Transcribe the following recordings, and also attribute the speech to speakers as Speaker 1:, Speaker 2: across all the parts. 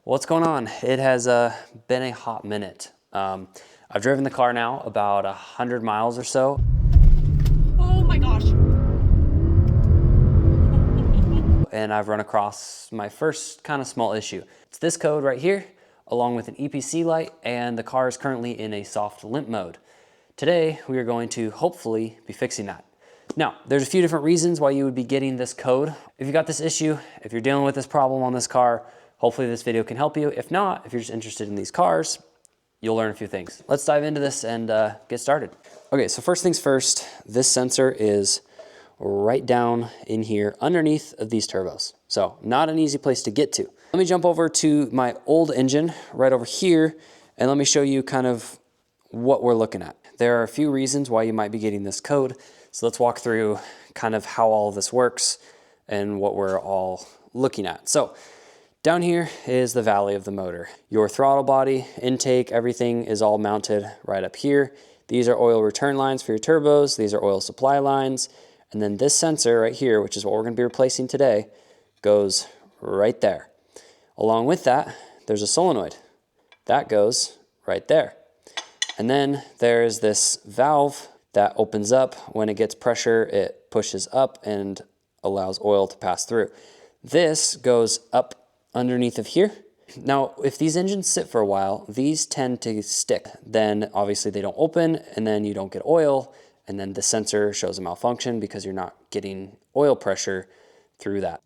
Speaker 1: What's going on? It has been a hot minute. I've driven the car now about 100 miles or so.
Speaker 2: Oh my gosh.
Speaker 1: And I've run across my first kind of small issue. It's this code right here, along with an EPC light, and the car is currently in a soft limp mode. Today, we are going to hopefully be fixing that. Now, there's a few different reasons why you would be getting this code. If you got this issue, if you're dealing with this problem on this car, hopefully this video can help you. If not, if you're just interested in these cars, you'll learn a few things. Let's dive into this and get started. Okay, so first things first, this sensor is right down in here underneath of these turbos. So not an easy place to get to. Let me jump over to my old engine right over here and let me show you kind of what we're looking at. There are a few reasons why you might be getting this code. So let's walk through kind of how all of this works and what we're all looking at. So down here is the valley of the motor. Your throttle body, intake, everything is all mounted right up here. These are oil return lines for your turbos. These are oil supply lines. And then this sensor right here, which is what we're going to be replacing today, goes right there. Along with that, there's a solenoid. That goes right there. And then there's this valve that opens up. When it gets pressure, it pushes up and allows oil to pass through. This goes up underneath of here. Now, if these engines sit for a while, these tend to stick. Then obviously they don't open, and then you don't get oil, and then the sensor shows a malfunction because you're not getting oil pressure through that.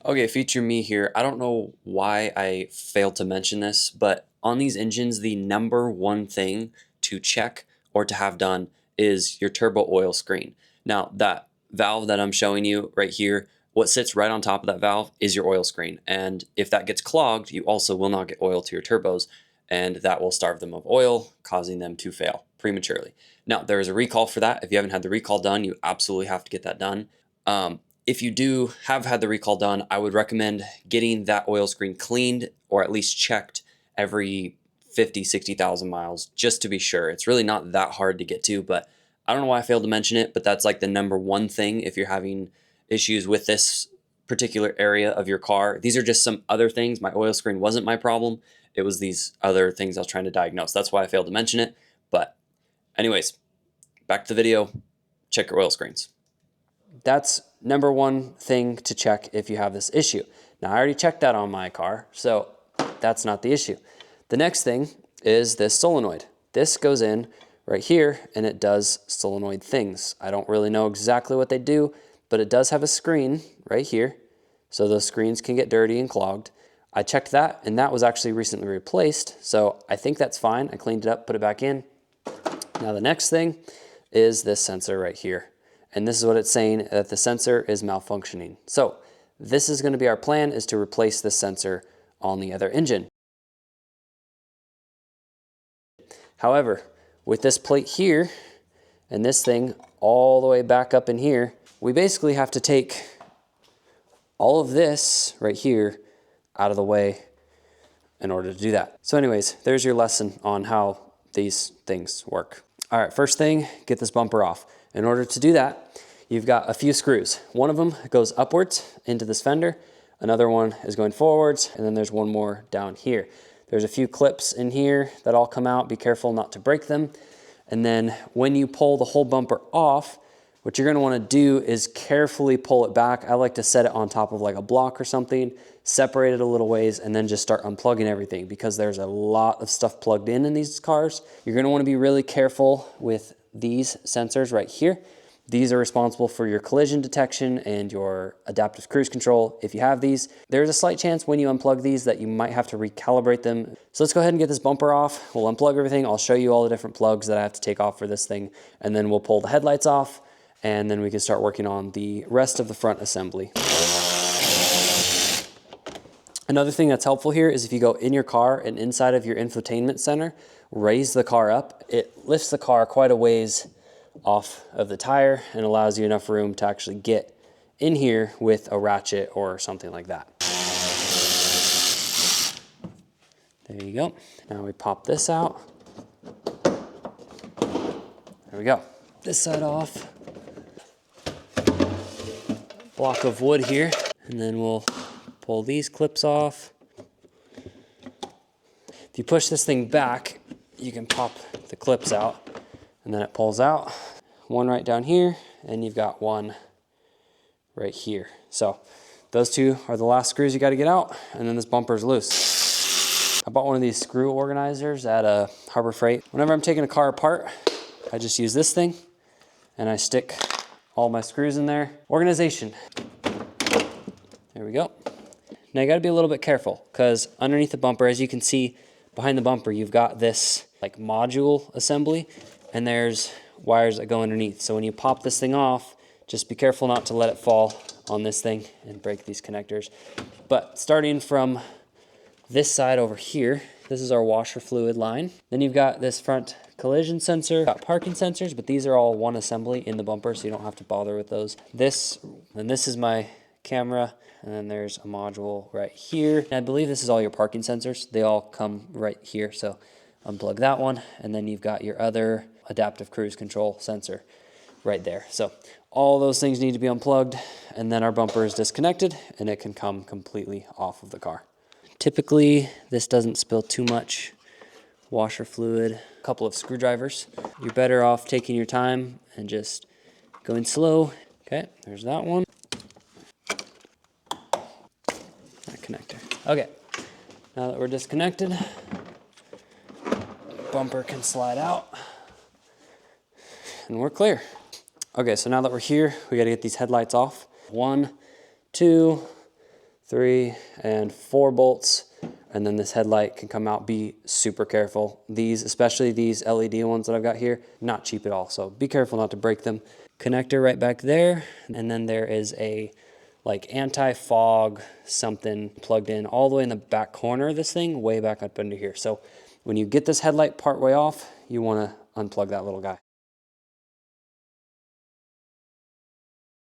Speaker 1: Okay, feature me here. I don't know why I failed to mention this, but on these engines, the number one thing to check or to have done is your turbo oil screen. Now, that valve that I'm showing you right here, what sits right on top of that valve is your oil screen. And if that gets clogged, you also will not get oil to your turbos, and that will starve them of oil, causing them to fail prematurely. Now, there is a recall for that. If you haven't had the recall done, you absolutely have to get that done. If you do have had the recall done, I would recommend getting that oil screen cleaned or at least checked every 50, 60,000 miles, just to be sure. It's really not that hard to get to, but I don't know why I failed to mention it, but that's like the number one thing if you're having issues with this particular area of your car. These are just some other things. My oil screen wasn't my problem. It was these other things I was trying to diagnose. That's why I failed to mention it. But anyways, back to the video, check your oil screens. That's number one thing to check if you have this issue. Now, I already checked that on my car, so that's not the issue. The next thing is this solenoid. This goes in right here, and it does solenoid things. I don't really know exactly what they do, but it does have a screen right here, so those screens can get dirty and clogged. I checked that, and that was actually recently replaced, so I think that's fine. I cleaned it up, put it back in. Now, the next thing is this sensor right here. And this is what it's saying, that the sensor is malfunctioning. So this is going to be our plan, is to replace this sensor on the other engine. However, with this plate here and this thing all the way back up in here, we basically have to take all of this right here out of the way in order to do that. So anyways, there's your lesson on how these things work. All right, first thing, get this bumper off. In order to do that, you've got a few screws. One of them goes upwards into this fender, another one is going forwards, and then there's one more down here. There's a few clips in here that all come out. Be careful not to break them. And then when you pull the whole bumper off, what you're gonna wanna do is carefully pull it back. I like to set it on top of like a block or something, separate it a little ways, and then just start unplugging everything because there's a lot of stuff plugged in these cars. You're gonna wanna be really careful with these sensors right here. These are responsible for your collision detection and your adaptive cruise control. If you have these, there's a slight chance when you unplug these that you might have to recalibrate them. So let's go ahead and get this bumper off. We'll unplug everything. I'll show you all the different plugs that I have to take off for this thing, and then we'll pull the headlights off, and then we can start working on the rest of the front assembly. Another thing that's helpful here is if you go in your car and inside of your infotainment center, raise the car up, it lifts the car quite a ways off of the tire and allows you enough room to actually get in here with a ratchet or something like that. There you go. Now we pop this out. There we go. This side off. Block of wood here, and then we'll pull these clips off. you push this thing back, you can pop the clips out, and then it pulls out. One right down here, and you've got one right here. So those two are the last screws you got to get out, and then this bumper is loose. I bought one of these screw organizers at Harbor Freight. Whenever I'm taking a car apart, I just use this thing, and I stick all my screws in there. Organization. There we go. Now you got to be a little bit careful, because underneath the bumper, as you can see behind the bumper, you've got this like module assembly, and there's wires that go underneath. So when you pop this thing off, just be careful not to let it fall on this thing and break these connectors. But starting from this side over here, this is our washer fluid line. Then you've got this front collision sensor, got parking sensors, but these are all one assembly in the bumper, so you don't have to bother with those. This is my camera, and then there's a module right here. And I believe this is all your parking sensors. They all come right here, so unplug that one, and then you've got your other adaptive cruise control sensor right there. So all those things need to be unplugged, and then our bumper is disconnected, and it can come completely off of the car. Typically, this doesn't spill too much washer fluid. A couple of screwdrivers. You're better off taking your time and just going slow. Okay, there's that one. That connector. Okay, now that we're disconnected, bumper can slide out, and we're clear. Okay, so now that we're here, we got to get these headlights off. 1, 2, 3, and 4 bolts, and then this headlight can come out. Be super careful. These, especially these LED ones that I've got here, not cheap at all, so be careful not to break them. Connector right back there, and then there is a like anti-fog something plugged in all the way in the back corner of this thing, way back up under here. So when you get this headlight part way off, you want to unplug that little guy.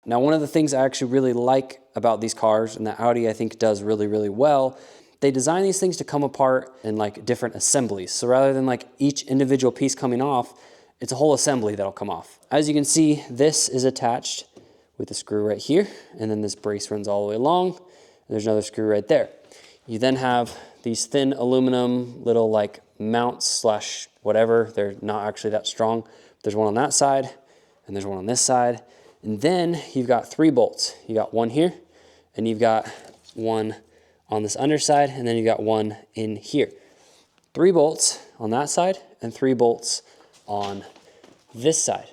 Speaker 1: Now, one of the things I actually really like about these cars, and that Audi I think does really, really well, they design these things to come apart in like different assemblies. So rather than like each individual piece coming off, it's a whole assembly that'll come off. As you can see, this is attached with a screw right here, and then this brace runs all the way along, and there's another screw right there. You then have these thin aluminum little like mounts slash whatever. They're not actually that strong. There's one on that side, and there's one on this side. And then you've got 3 bolts. You got one here, and you've got one on this underside, and then you got one in here. 3 bolts on that side, and 3 bolts on this side.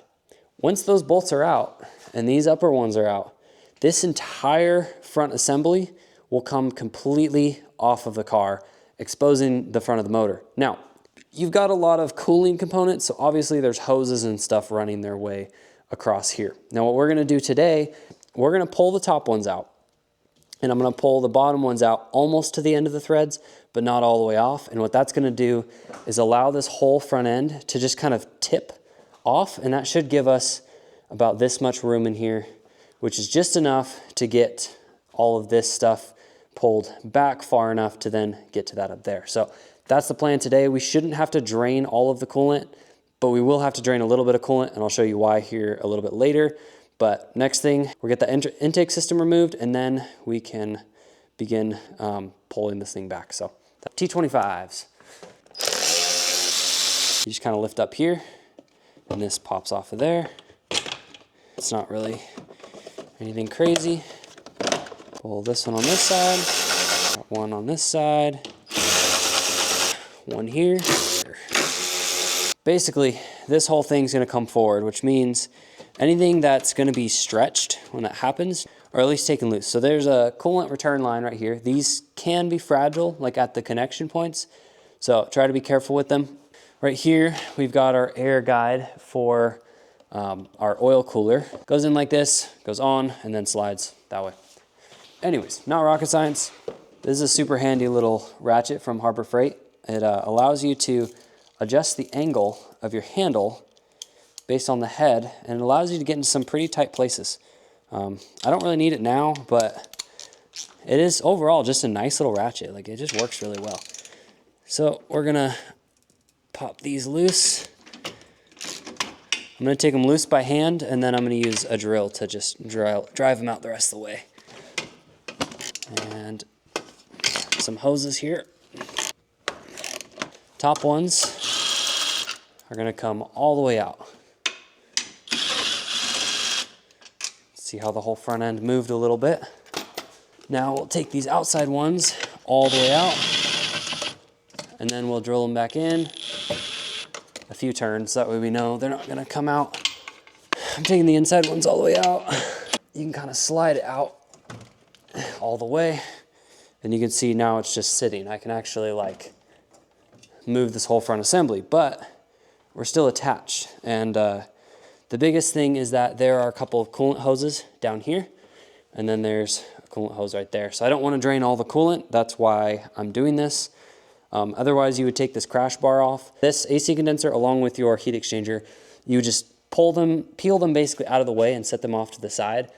Speaker 1: Once those bolts are out, and these upper ones are out, this entire front assembly will come completely off of the car, exposing the front of the motor. Now, you've got a lot of cooling components, so obviously there's hoses and stuff running their way across here. Now what we're gonna do today, we're gonna pull the top ones out, and I'm gonna pull the bottom ones out almost to the end of the threads, but not all the way off. And what that's gonna do is allow this whole front end to just kind of tip off, and that should give us about this much room in here, which is just enough to get all of this stuff pulled back far enough to then get to that up there. So that's the plan today. We shouldn't have to drain all of the coolant, but we will have to drain a little bit of coolant, and I'll show you why here a little bit later. But next thing, we'll get the intake system removed, and then we can begin pulling this thing back. So T25s. You just kind of lift up here, and this pops off of there. It's not really anything crazy. Pull this one on this side, got one on this side, one here. Basically, this whole thing's gonna come forward, which means anything that's gonna be stretched when that happens, or at least taken loose. So there's a coolant return line right here. These can be fragile, like at the connection points, so try to be careful with them. Right here, we've got our air guide for our oil cooler. Goes in like this, goes on, and then slides that way. Anyways, not rocket science. This is a super handy little ratchet from Harbor Freight. It allows you to adjust the angle of your handle based on the head, and it allows you to get into some pretty tight places. I don't really need it now, but it is overall just a nice little ratchet. Like, it just works really well. So we're gonna pop these loose. I'm gonna take them loose by hand, and then I'm gonna use a drill to just drive them out the rest of the way. And some hoses here. Top ones are gonna come all the way out. See how the whole front end moved a little bit? Now we'll take these outside ones all the way out, and then we'll drill them back in a few turns. That way we know they're not gonna come out. I'm taking the inside ones all the way out. You can kind of slide it out all the way, and you can see now it's just sitting. I can actually like move this whole front assembly, but we're still attached. And the biggest thing is that there are a couple of coolant hoses down here, and then there's a coolant hose right there. So I don't want to drain all the coolant. That's why I'm doing this. Otherwise, you would take this crash bar off. This AC condenser, along with your heat exchanger, you just peel them basically out of the way and set them off to the side.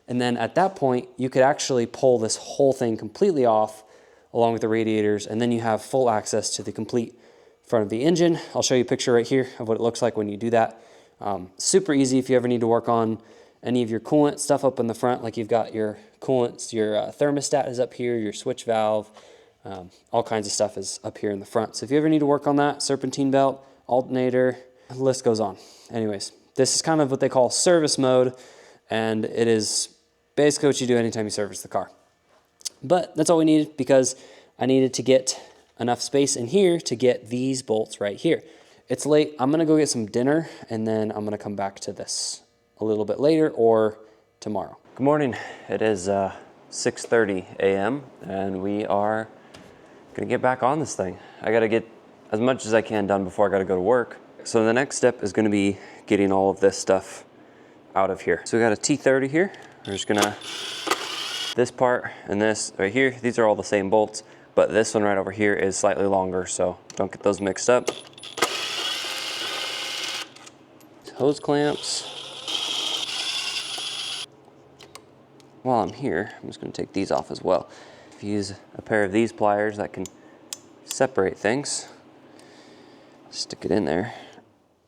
Speaker 1: And then at that point, you could actually pull this whole thing completely off along with the radiators, and then you have full access to the complete front of the engine. I'll show you a picture right here of what it looks like when you do that. Super easy if you ever need to work on any of your coolant stuff up in the front, like you've got your coolants, your thermostat is up here, your switch valve, all kinds of stuff is up here in the front. So if you ever need to work on that, serpentine belt, alternator, the list goes on. Anyways, this is kind of what they call service mode, and it is basically what you do anytime you service the car. But that's all we needed, because I needed to get enough space in here to get these bolts right here. It's late. I'm gonna go get some dinner, and then I'm gonna come back to this a little bit later or tomorrow. Good morning. It is 6:30 a.m. and we are gonna get back on this thing. I gotta get as much as I can done before I gotta go to work. So the next step is gonna be getting all of this stuff out of here. So we got a T30 here. We're just gonna, this part and this right here, these are all the same bolts, but this one right over here is slightly longer, so don't get those mixed up. Hose clamps. While I'm here, I'm just gonna take these off as well. If you use a pair of these pliers that can separate things, stick it in there.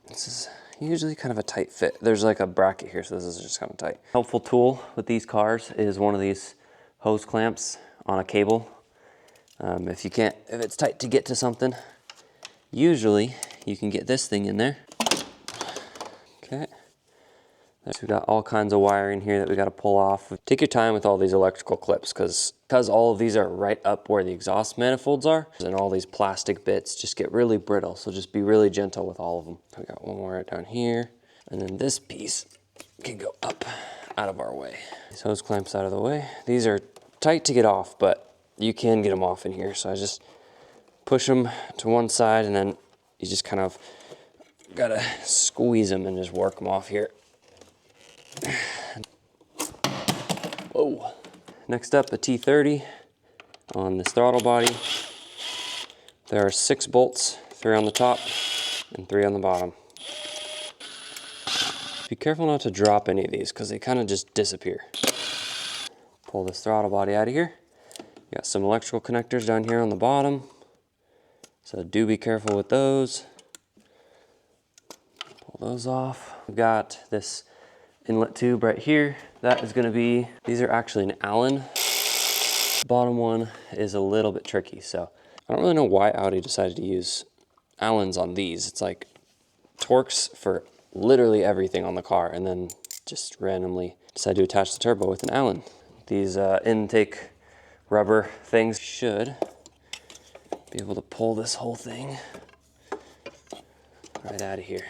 Speaker 1: This is usually kind of a tight fit. There's like a bracket here, so this is just kind of tight. Helpful tool with these cars is one of these hose clamps on a cable. If it's tight to get to something, usually you can get this thing in there. Okay. So we've got all kinds of wiring here that we got to pull off. Take your time with all these electrical clips, because all of these are right up where the exhaust manifolds are, and all these plastic bits just get really brittle. So just be really gentle with all of them. We got one more right down here, and then this piece can go up out of our way. These hose clamps out of the way. These are tight to get off, but you can get them off in here. So I just push them to one side, and then you just kind of gotta squeeze them and just work them off here. Whoa. Next up, a T30 on this throttle body. There are 6 bolts, 3 on the top and 3 on the bottom. Be careful not to drop any of these, because they kind of just disappear. Pull this throttle body out of here. You got some electrical connectors down here on the bottom, so do be careful with those. Pull those off. We've got this inlet tube right here. That is gonna be, these are actually an Allen. The bottom one is a little bit tricky, so I don't really know why Audi decided to use Allens on these. It's like Torx for literally everything on the car, and then just randomly decided to attach the turbo with an Allen. These intake rubber things should be able to pull this whole thing right out of here.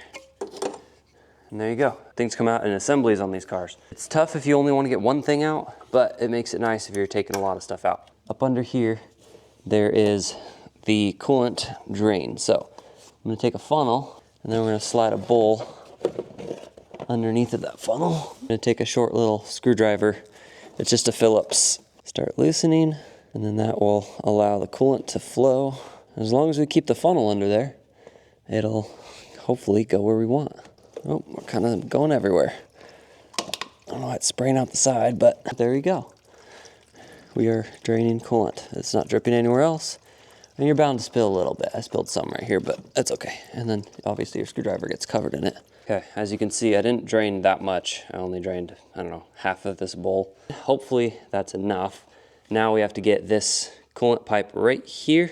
Speaker 1: And there you go. Things come out in assemblies on these cars. It's tough if you only want to get one thing out, but it makes it nice if you're taking a lot of stuff out. Up under here, there is the coolant drain. So I'm gonna take a funnel, and then we're gonna slide a bowl underneath of that funnel. I'm gonna take a short little screwdriver. It's just a Phillips. Start loosening, and then that will allow the coolant to flow. As long as we keep the funnel under there, it'll hopefully go where we want. Oh, we're kind of going everywhere. I don't know why it's spraying out the side, but there you go. We are draining coolant. It's not dripping anywhere else, and you're bound to spill a little bit. I spilled some right here, but that's okay. And then obviously your screwdriver gets covered in it. Okay, as you can see, I didn't drain that much. I only drained, I don't know, half of this bowl. Hopefully that's enough. Now we have to get this coolant pipe right here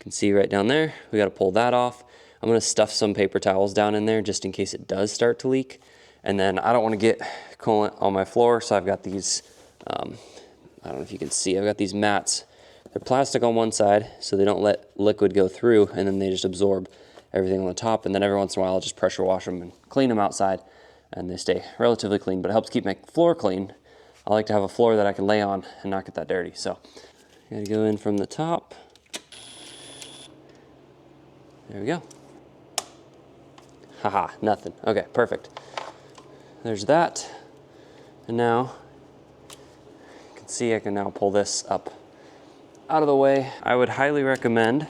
Speaker 1: can see right down there, we got to pull that off. I'm going to stuff some paper towels down in there just in case it does start to leak. And then I don't want to get coolant on my floor, so I've got these, I don't know if you can see, I've got these mats. They're plastic on one side, so they don't let liquid go through, and then they just absorb everything on the top. And then every once in a while, I'll just pressure wash them and clean them outside, and they stay relatively clean, but it helps keep my floor clean. I like to have a floor that I can lay on and not get that dirty. So you gotta go in from the top. There we go. Haha, nothing. Okay, perfect. There's that. And now you can see I can now pull this up out of the way. I would highly recommend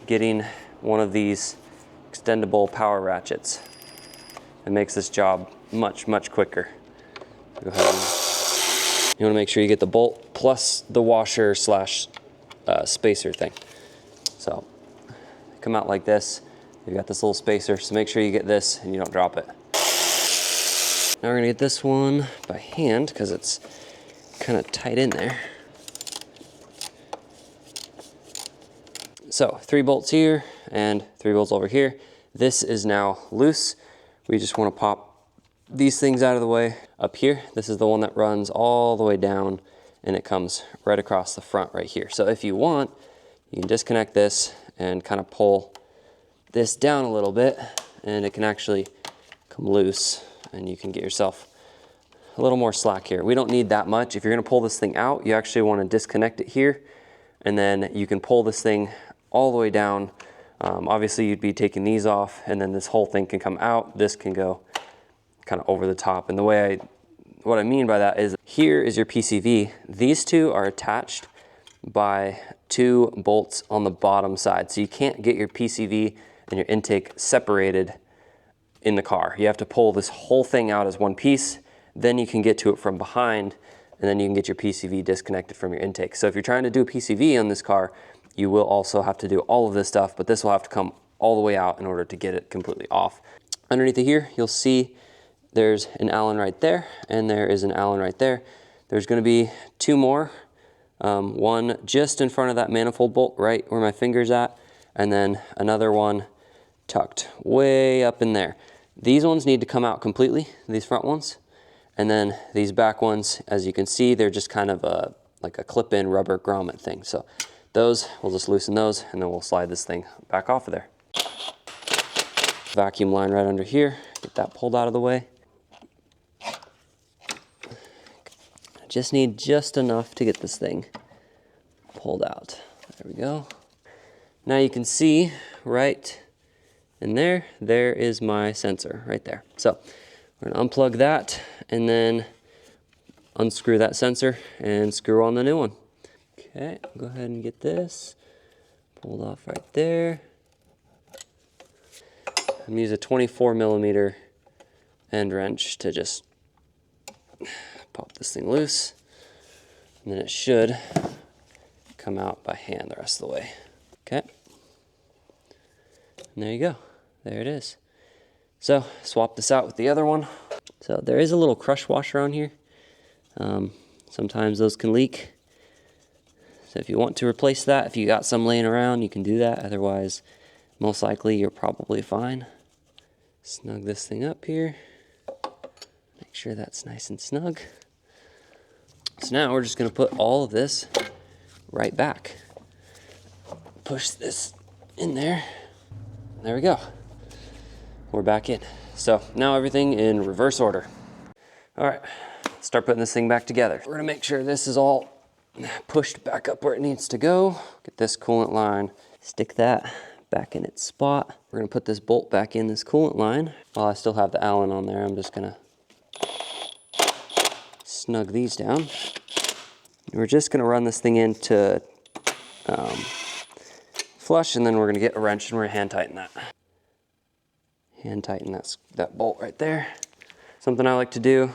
Speaker 1: getting one of these extendable power ratchets. It makes this job much, much quicker. Go ahead and you want to make sure you get the bolt plus the washer slash spacer thing. So come out like this. You've got this little spacer, so make sure you get this and you don't drop it. Now we're gonna get this one by hand because it's kind of tight in there. So 3 bolts here and 3 bolts over here. This is now loose. We just want to pop these things out of the way. Up here, this is the one that runs all the way down and it comes right across the front right here. So if you want, you can disconnect this and kind of pull this down a little bit and it can actually come loose and you can get yourself a little more slack here. We don't need that much. If you're gonna pull this thing out, you actually want to disconnect it here and then you can pull this thing all the way down. Obviously you'd be taking these off and then this whole thing can come out. This can go kind of over the top. And what I mean by that is here is your PCV. These two are attached by 2 bolts on the bottom side. So you can't get your PCV and your intake separated in the car. You have to pull this whole thing out as one piece, then you can get to it from behind, and then you can get your PCV disconnected from your intake. So if you're trying to do a PCV on this car, you will also have to do all of this stuff, but this will have to come all the way out in order to get it completely off. Underneath it here, you'll see there's an Allen right there, and there is an Allen right there. There's gonna be 2 more. One just in front of that manifold bolt right where my finger's at, and then another one tucked way up in there. These ones need to come out completely, these front ones. And then these back ones, as you can see, they're just kind of like a clip-in rubber grommet thing. So those, we'll just loosen those and then we'll slide this thing back off of there. Vacuum line right under here, get that pulled out of the way. I just need just enough to get this thing pulled out. There we go. Now you can see right in there, there is my sensor right there. So we're gonna unplug that and then unscrew that sensor and screw on the new one. Okay, go ahead and get this pulled off right there. I'm gonna use a 24mm end wrench to just pop this thing loose, and then it should come out by hand the rest of the way. Okay, and there you go, there it is. So swap this out with the other one. So there is a little crush washer on here. Sometimes those can leak. So if you want to replace that, if you got some laying around, you can do that. Otherwise, most likely you're probably fine. Snug this thing up here. Make sure that's nice and snug. So now we're just gonna put all of this right back. Push this in there. There we go. We're back in. So now everything in reverse order. All right, start putting this thing back together. We're gonna make sure this is all pushed back up where it needs to go. Get this coolant line, stick that back in its spot. We're gonna put this bolt back in this coolant line. While I still have the Allen on there, I'm just gonna snug these down. We're just gonna run this thing into flush, and then we're gonna get a wrench and we're gonna hand tighten that. Hand tighten that bolt right there. Something I like to do,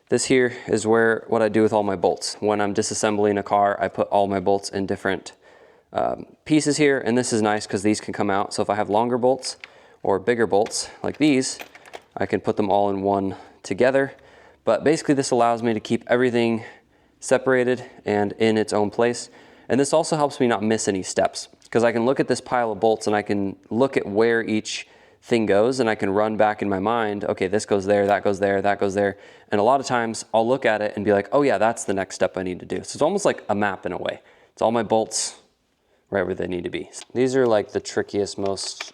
Speaker 1: this here is what I do with all my bolts. When I'm disassembling a car, I put all my bolts in different pieces here, and this is nice because these can come out. So if I have longer bolts or bigger bolts like these, I can put them all in one together. But basically this allows me to keep everything separated and in its own place. And this also helps me not miss any steps. because I can look at this pile of bolts and I can look at where each thing goes, and I can run back in my mind, okay, this goes there, that goes there, that goes there. And a lot of times I'll look at it and be like, oh yeah, that's the next step I need to do. So it's almost like a map in a way. It's all my bolts right where they need to be. These are like the trickiest, most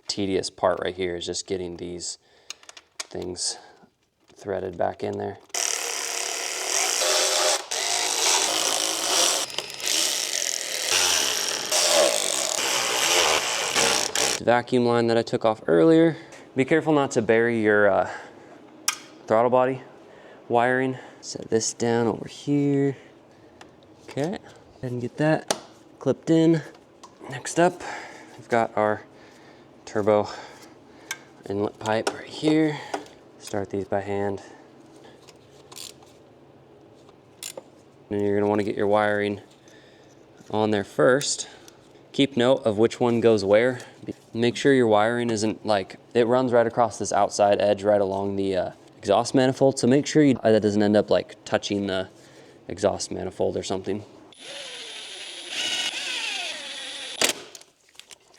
Speaker 1: tedious part right here, is just getting these things threaded back in there. The vacuum line that I took off earlier. Be careful not to bury your throttle body wiring. Set this down over here. Okay, go ahead and get that clipped in. Next up, we've got our turbo inlet pipe right here. Start these by hand. And you're gonna wanna get your wiring on there first. Keep note of which one goes where. Make sure your wiring isn't like, it runs right across this outside edge right along the exhaust manifold. So make sure that doesn't end up like touching the exhaust manifold or something.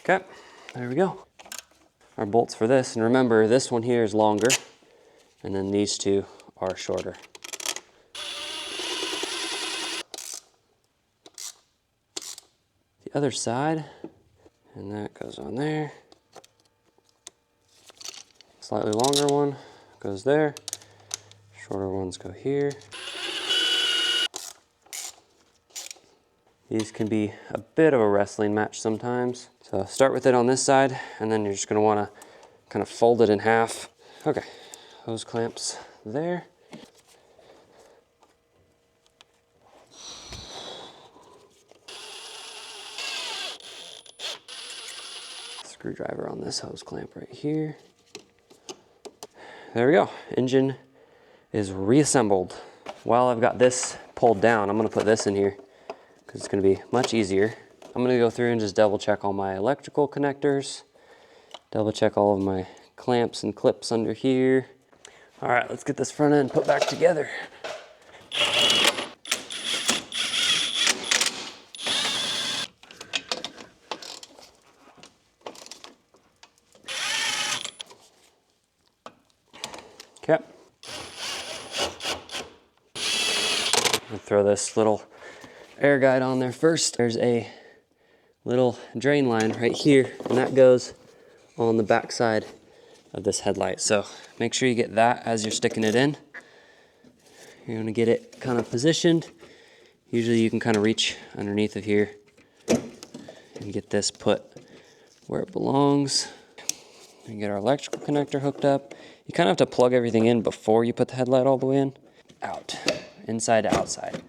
Speaker 1: Okay, there we go. Our bolts for this, and remember this one here is longer, and then these two are shorter. The other side, and that goes on there. Slightly longer one goes there. Shorter ones go here. These can be a bit of a wrestling match sometimes. So start with it on this side, and then you're just gonna wanna kind of fold it in half. Okay, hose clamps there. Screwdriver on this hose clamp right here. There we go, engine is reassembled. While I've got this pulled down, I'm gonna put this in here because it's gonna be much easier. I'm gonna go through and just double check all my electrical connectors, double check all of my clamps and clips under here. All right, let's get this front end put back together. Okay. I'll throw this little air guide on there first. There's a little drain line right here, and that goes on the back side of this headlight. So make sure you get that as you're sticking it in. You're gonna get it kind of positioned. Usually you can kind of reach underneath of here and get this put where it belongs. And get our electrical connector hooked up. You kind of have to plug everything in before you put the headlight all the way in. Out, inside to outside.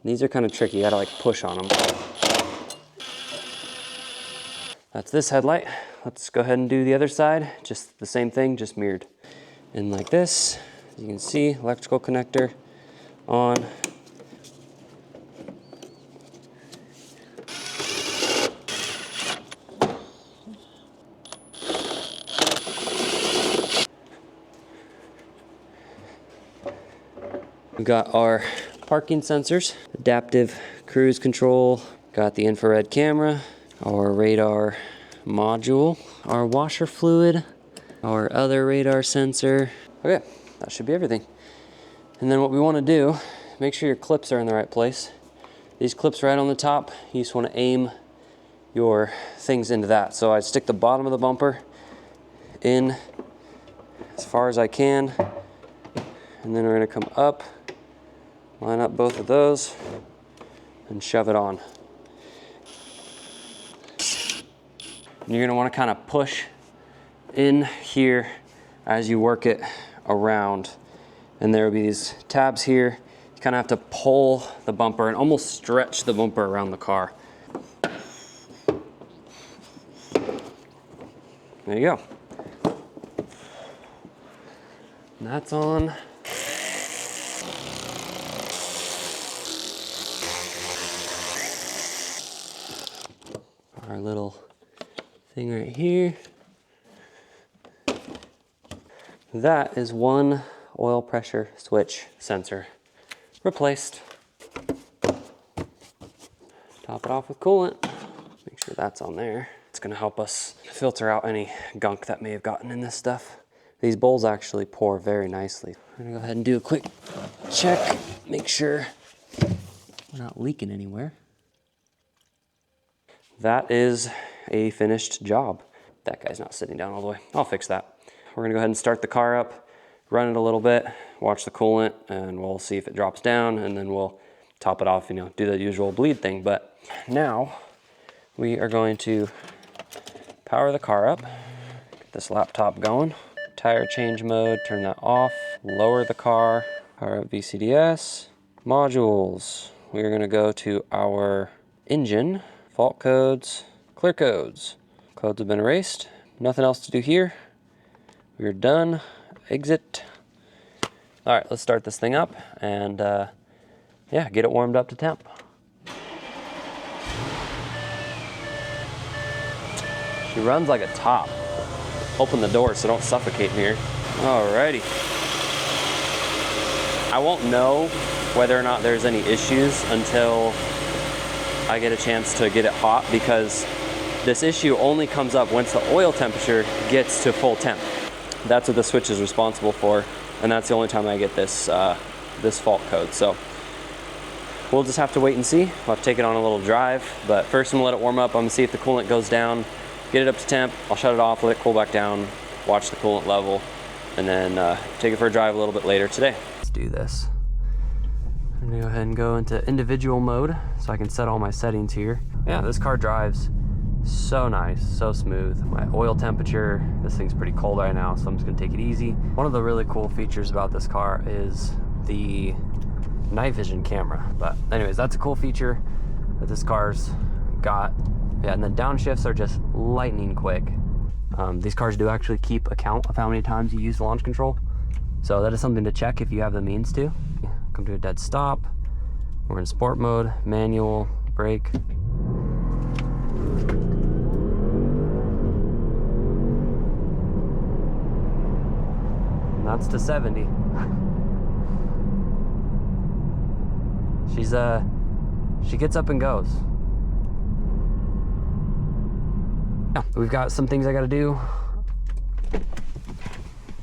Speaker 1: These are kind of tricky, you gotta like push on them. That's this headlight. Let's go ahead and do the other side. Just the same thing, just mirrored. And like this, you can see electrical connector on. We've got our parking sensors, adaptive cruise control, got the infrared camera, our radar module, our washer fluid, our other radar sensor. Okay, that should be everything. And then what we want to do, make sure your clips are in the right place. These clips right on the top, you just want to aim your things into that. So I stick the bottom of the bumper in as far as I can, and then we're going to come up, line up both of those, and shove it on. And you're gonna wanna kind of push in here as you work it around. And there will be these tabs here. You kind of have to pull the bumper and almost stretch the bumper around the car. There you go. And that's on. Our little thing right here. That is one oil pressure switch sensor replaced. Top it off with coolant. Make sure that's on there. It's gonna help us filter out any gunk that may have gotten in this stuff. These bowls actually pour very nicely. We're gonna go ahead and do a quick check, make sure we're not leaking anywhere. That is a finished job. That guy's not sitting down all the way. I'll fix that. We're gonna go ahead and start the car up, run it a little bit, watch the coolant, and we'll see if it drops down, and then we'll top it off, you know, do the usual bleed thing. But now we are going to power the car up, get this laptop going, tire change mode, turn that off, lower the car, power up VCDS, modules. We're gonna go to our engine, fault codes, clear codes. Codes have been erased, nothing else to do here. We're done, exit. All right, let's start this thing up and yeah, get it warmed up to temp. She runs like a top. Open the door so don't suffocate in here. Alrighty. I won't know whether or not there's any issues until I get a chance to get it hot, because this issue only comes up once the oil temperature gets to full temp. That's what the switch is responsible for, and that's the only time I get this this fault code. So we'll just have to wait and see. I'll have to take it on a little drive, but first I'm gonna let it warm up. I'm gonna see if the coolant goes down, get it up to temp. I'll shut it off, let it cool back down, watch the coolant level, and then take it for a drive a little bit later today. Let's do this. I'm gonna go ahead and go into individual mode so I can set all my settings here. Yeah, this car drives so nice, so smooth. My oil temperature, this thing's pretty cold right now, so I'm just gonna take it easy. One of the really cool features about this car is the night vision camera. But anyways, that's a cool feature that this car's got. Yeah, and the downshifts are just lightning quick. These cars do actually keep account of how many times you use the launch control. So that is something to check if you have the means to. Come to a dead stop. We're in sport mode, manual, brake. And that's to 70. She gets up and goes. Yeah, we've got some things I gotta do.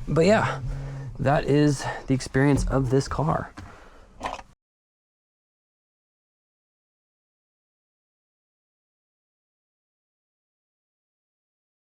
Speaker 1: But yeah, that is the experience of this car.